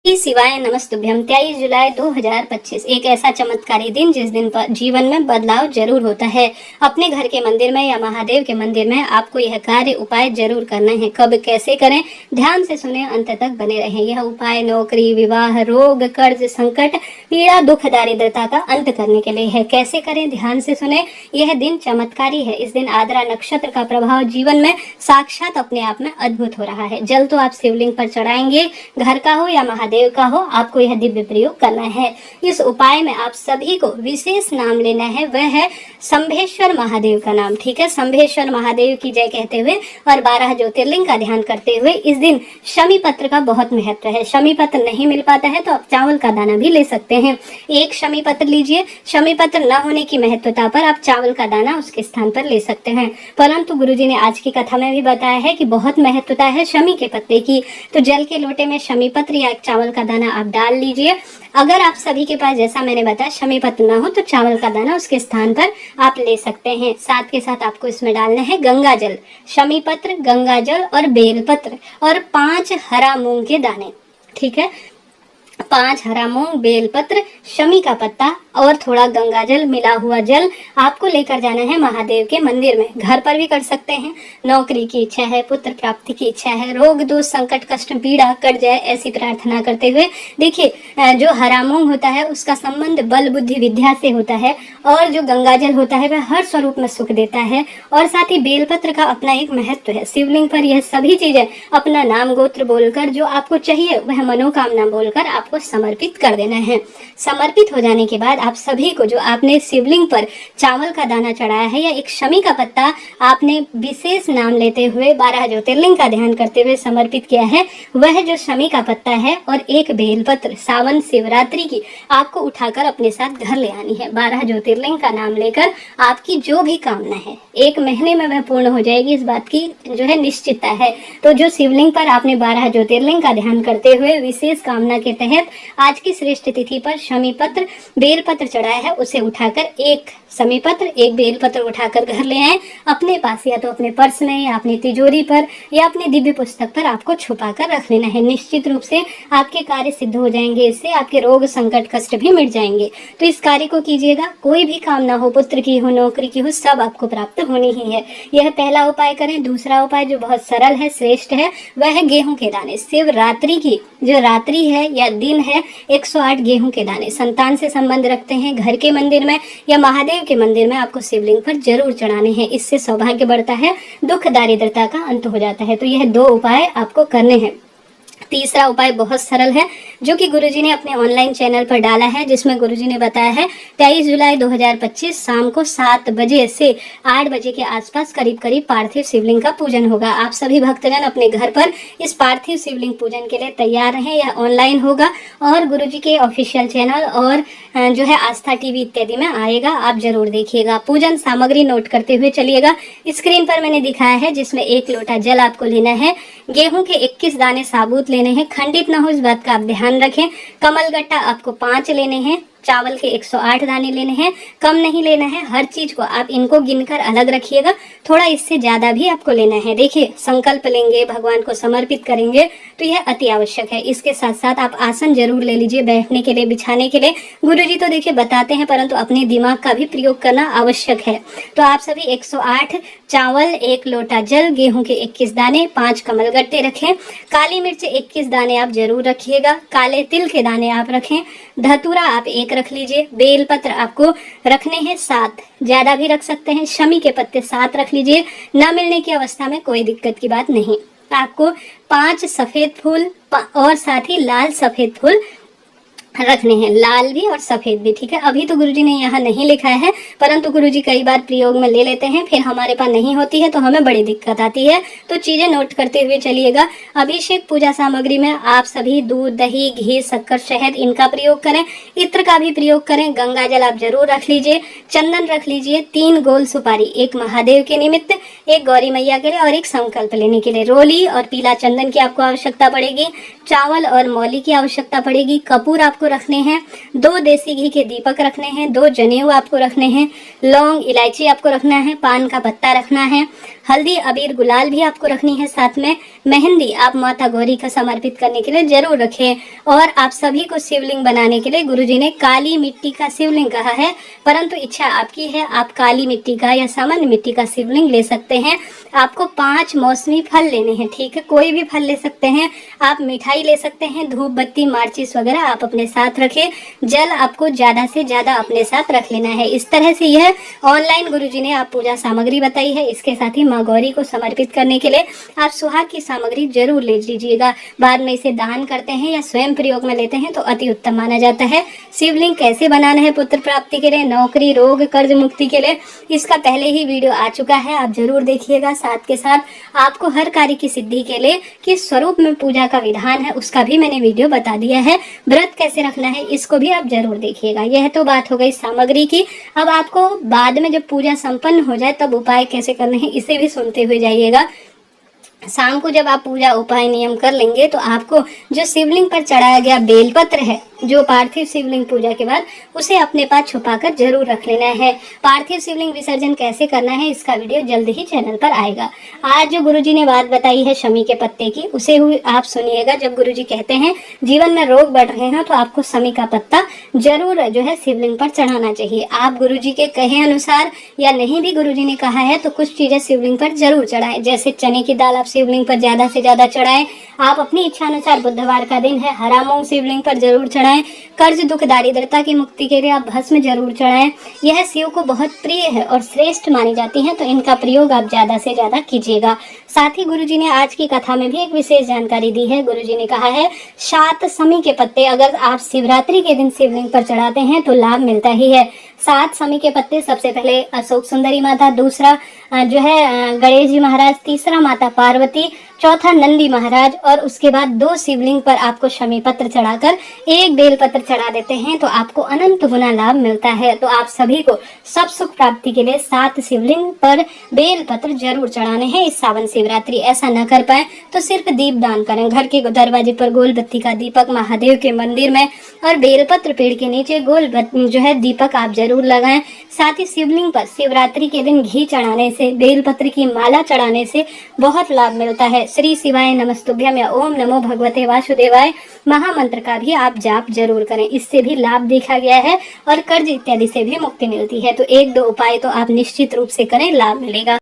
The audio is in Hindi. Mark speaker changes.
Speaker 1: शिवाय नमस्तुभ्यम। 23 जुलाई 2025 एक ऐसा चमत्कारी दिन जिस दिन पर जीवन में बदलाव जरूर होता है। अपने घर के मंदिर में या महादेव के मंदिर में आपको यह कार्य उपाय जरूर करना है। कब कैसे करें, ध्यान से सुने, अंत तक बने रहें। यह उपाय नौकरी, विवाह, रोग, कर्ज, संकट, पीड़ा, दुख, दारिद्रता का अंत करने के लिए है। कैसे करें, ध्यान से सुने। यह दिन चमत्कारी है। इस दिन आद्रा नक्षत्र का प्रभाव जीवन में साक्षात अपने आप में अद्भुत हो रहा है। जल तो आप शिवलिंग पर चढ़ाएंगे, घर का हो या महादेव का हो, आपको यह दिव्य प्रयोग करना है। इस उपाय में आप सभी को विशेष नाम लेना है, वह है शंभेश्वर महादेव का नाम। ठीक है, शंभेश्वर महादेव की जय कहते हुए और 12 ज्योतिर्लिंग का ध्यान करते हुए इस दिन शमी पत्र का बहुत महत्व है। शमी पत्र नहीं मिल पाता है तो आप चावल का दाना भी ले सकते हैं। एक शमी पत्र लीजिए। शमी पत्र न होने की महत्वता पर आप चावल का दाना उसके स्थान पर ले सकते हैं, परंतु गुरुजी ने आज की कथा में भी बताया है कि बहुत महत्वता है शमी के पत्ते की। तो जल के लोटे में शमी पत्र या चावल का दाना आप डाल लीजिए। अगर आप सभी के पास, जैसा मैंने बताया, शमी पत्र ना हो तो चावल का दाना उसके स्थान पर आप ले सकते हैं। साथ के साथ आपको इसमें डालना है गंगा जल, शमी पत्र, गंगा जल और बेल पत्र और 5 हरा मूंग के दाने। ठीक है, 5 हरा मूंग, बेल पत्र, शमी का पत्ता और थोड़ा गंगा जल मिला हुआ जल आपको लेकर जाना है महादेव के मंदिर में। घर पर भी कर सकते हैं। नौकरी की इच्छा है, पुत्र प्राप्ति की इच्छा है, रोग दोष संकट कष्ट पीड़ा कट जाए, ऐसी प्रार्थना करते हुए। देखिए, जो हरा मूंग होता है उसका संबंध बल बुद्धि विद्या से होता है और जो गंगा जल होता है वह हर स्वरूप में सुख देता है। और साथ ही बेलपत्र का अपना एक महत्व है। शिवलिंग पर यह सभी चीजें अपना नाम गोत्र बोलकर, जो आपको चाहिए वह मनोकामना बोलकर आपको समर्पित कर देना है। समर्पित हो जाने के बाद आप सभी को, जो आपने शिवलिंग पर चावल का दाना चढ़ाया है या एक शमी का पत्ता आपने विशेष नाम लेते हुए 12 ज्योतिर्लिंग का ध्यान करते हुए समर्पित किया है, वह जो शमी का पत्ता है और एक बेलपत्र सावन शिवरात्रि की आपको उठाकर अपने साथ घर ले आनी है। 12 ज्योतिर्लिंग का नाम लेकर आपकी जो भी कामना है 1 महीने में वह पूर्ण हो जाएगी, इस बात की जो है निश्चितता है। तो जो शिवलिंग पर आपने 12 ज्योतिर्लिंग का ध्यान करते हुए विशेष कामना के तहत आज की श्रेष्ठ तिथि पर शमी पत्र, बेल पत्र चढ़ाया है, उसे उठाकर, एक शमी पत्र, एक बेल पत्र उठाकर घर ले आए अपने पास, या तो अपने पर्स में या अपनी तिजोरी पर या अपनी दिव्य पुस्तक पर आपको छुपा कर रख लेना है। निश्चित रूप से आपके कार्य सिद्ध हो जाएंगे। इससे आपके रोग संकट कष्ट भी मिट जाएंगे। तो इस कार्य को कीजिएगा। कोई भी कामना हो, पुत्र की हो, नौकरी की हो, सब आपको प्राप्त होनी ही है। यह पहला उपाय करें। दूसरा उपाय जो बहुत सरल है, श्रेष्ठ है, वह है गेहूं के दाने। शिवरात्रि की जो रात्रि है या दिन है, 108 गेहूं के दाने। संतान से संबंध रखते हैं, घर के मंदिर में या महादेव के मंदिर में आपको शिवलिंग पर जरूर चढ़ाने हैं। इससे सौभाग्य बढ़ता है, दुख दारिद्रता का अंत हो जाता है। तो यह 2 उपाय आपको करने हैं। तीसरा उपाय बहुत सरल है, जो कि गुरुजी ने अपने ऑनलाइन चैनल पर डाला है, जिसमें गुरुजी ने बताया है 23 जुलाई 2025 शाम को 7 बजे से 8 बजे के आसपास करीब करीब पार्थिव शिवलिंग का पूजन होगा। आप सभी भक्तजन अपने घर पर इस पार्थिव शिवलिंग पूजन के लिए तैयार रहें। यह ऑनलाइन होगा और गुरुजी के ऑफिशियल चैनल और जो है आस्था टीवी इत्यादि में आएगा। आप जरूर देखिएगा। पूजन सामग्री नोट करते हुए चलिएगा। स्क्रीन पर मैंने दिखाया है, जिसमें 1 लोटा जल आपको लेना है, गेहूं के 21 दाने साबुत लेने हैं, खंडित ना हो इस बात का आप ध्यान रखें। कमल गट्टा आपको 5 लेने हैं, चावल के 108 दाने लेने हैं, कम नहीं लेना है। हर चीज को आप इनको गिनकर अलग रखिएगा, थोड़ा इससे ज्यादा भी आपको लेना है। देखिए, संकल्प लेंगे, भगवान को समर्पित करेंगे तो यह अति आवश्यक है। इसके साथ साथ आप आसन जरूर ले लीजिए, बैठने के लिए, बिछाने के लिए। गुरुजी तो देखिए बताते हैं, परंतु अपने दिमाग का भी प्रयोग करना आवश्यक है। तो आप सभी 108 चावल, 1 लोटा जल, गेहूं के 21 दाने, 5 कमल गट्टे रखें। काली मिर्च 21 दाने आप जरूर रखिएगा। काले तिल के दाने आप रखें। धतूरा आप 1 रख लीजिए। बेल पत्र आपको रखने हैं 7, ज्यादा भी रख सकते हैं। शमी के पत्ते 7 रख लीजिए। न मिलने की अवस्था में कोई दिक्कत की बात नहीं। आपको 5 सफेद फूल और साथ ही लाल सफेद फूल रखने हैं, लाल भी और सफेद भी। ठीक है, अभी तो गुरुजी ने यहाँ नहीं लिखा है, परंतु गुरुजी कई बार प्रयोग में ले लेते हैं, फिर हमारे पास नहीं होती है तो हमें बड़ी दिक्कत आती है। तो चीजें नोट करते हुए चलिएगा। अभिषेक पूजा सामग्री में आप सभी दूध, दही, घी, शक्कर, शहद इनका प्रयोग करें। इत्र का भी प्रयोग करें। गंगा जल आप जरूर रख लीजिए। चंदन रख लीजिए। 3 गोल सुपारी, 1 महादेव के निमित्त, 1 गौरी मैया के लिए और 1 संकल्प लेने के लिए। रोली और पीला चंदन की आपको आवश्यकता पड़ेगी। चावल और मौली की आवश्यकता पड़ेगी। कपूर आपको आपको रखने हैं, 2 देसी घी के दीपक रखने हैं, 2 जनेऊ आपको रखने हैं, लौंग इलायची आपको रखना है, पान का पत्ता रखना है, हल्दी अबीर गुलाल भी आपको रखनी है, साथ में मेहंदी आप माता गौरी का समर्पित करने के लिए जरूर रखें। और आप सभी को शिवलिंग बनाने के लिए गुरुजी ने काली मिट्टी का शिवलिंग कहा है, परंतु इच्छा आपकी है, आप काली मिट्टी का या सामान्य मिट्टी का शिवलिंग ले सकते हैं। आपको 5 मौसमी फल लेने हैं, ठीक है, कोई भी फल ले सकते हैं, आप मिठाई ले सकते हैं, धूप बत्ती माचिस वगैरह आप अपने साथ रखें, जल आपको ज्यादा से ज्यादा अपने साथ रख लेना है। इस तरह से यह ऑनलाइन गुरुजी ने आप पूजा सामग्री बताई है। इसके साथ ही माँ गौरी को समर्पित करने के लिए आप सुहाग की सामग्री जरूर ले लीजिएगा। बाद में इसे दान करते हैं या स्वयं प्रयोग में लेते हैं तो अति उत्तम माना जाता है। शिवलिंग कैसे बनाना है पुत्र प्राप्ति के लिए, नौकरी, रोग, कर्ज मुक्ति के लिए, इसका पहले ही वीडियो आ चुका है, आप जरूर देखिएगा। साथ के साथ आपको हर कार्य की सिद्धि के लिए किस स्वरूप में पूजा का विधान है उसका भी मैंने वीडियो बता दिया है। व्रत कैसे रखना है इसको भी आप जरूर देखिएगा। यह तो बात हो गई सामग्री की। अब आपको बाद में जब पूजा संपन्न हो जाए तब उपाय कैसे करने हैं इसे भी सुनते हुए जाइएगा। शाम को जब आप पूजा उपाय नियम कर लेंगे तो आपको जो शिवलिंग पर चढ़ाया गया बेलपत्र है, जो पार्थिव शिवलिंग पूजा के बाद, उसे अपने पास छुपाकर जरूर रख लेना है। पार्थिव शिवलिंग विसर्जन कैसे करना है इसका वीडियो जल्द ही चैनल पर आएगा। आज जो गुरुजी ने बात बताई है शमी के पत्ते की, उसे हुई आप सुनिएगा। जब गुरुजी कहते हैं जीवन में रोग बढ़ रहे हैं तो आपको शमी का पत्ता जरूर जो है शिवलिंग पर चढ़ाना चाहिए। आप गुरुजी के कहे अनुसार या नहीं भी गुरुजी ने कहा है तो कुछ चीजें शिवलिंग पर जरूर चढ़ाएं, जैसे चने की दाल आप शिवलिंग पर ज्यादा से ज्यादा चढ़ाएं। आप अपनी इच्छा अनुसार, बुधवार का दिन है, हरा मूंग शिवलिंग पर जरूर चढ़ाएं। कर्ज दुख दारिद्रता की मुक्ति के लिए आप भस्म जरूर चढ़ाएं। यह शिव को बहुत प्रिय है और श्रेष्ठ मानी जाती है, तो इनका प्रयोग आप ज्यादा से ज्यादा कीजिएगा। साथ ही गुरुजी ने आज की कथा में भी एक विशेष जानकारी दी है। गुरुजी ने कहा है 7 शमी के पत्ते अगर आप शिवरात्रि के दिन शिवलिंग पर चढ़ाते हैं तो लाभ मिलता ही है। 7 शमी के पत्ते, सबसे पहले अशोक सुंदरी माता, दूसरा जो है गणेश जी महाराज, तीसरा माता पार्वती, चौथा नंदी महाराज, और उसके बाद 2 शिवलिंग पर आपको शमी पत्र चढ़ाकर 1 बेल पत्र चढ़ा देते हैं तो आपको अनंत गुना लाभ मिलता है। तो आप सभी को सब सुख प्राप्ति के लिए 7 शिवलिंग पर बेल पत्र जरूर चढ़ाने हैं इस सावन शिवरात्रि। ऐसा न कर पाए तो सिर्फ दीप दान करें। घर के दरवाजे पर गोल बत्ती का दीपक, महादेव के मंदिर में और बेलपत्र पेड़ के नीचे गोल जो है दीपक आप जरूर लगाएं। साथ ही शिवलिंग पर शिवरात्रि के दिन घी चढ़ाने से, बेलपत्र की माला चढ़ाने से बहुत लाभ मिलता है। श्री शिवाय नमस्तुभ्यम या ओम नमो भगवते वासुदेवाय महामंत्र का भी आप जाप जरूर करें, इससे भी लाभ देखा गया है और कर्ज इत्यादि से भी मुक्ति मिलती है। तो 1-2 उपाय तो आप निश्चित रूप से करें, लाभ मिलेगा।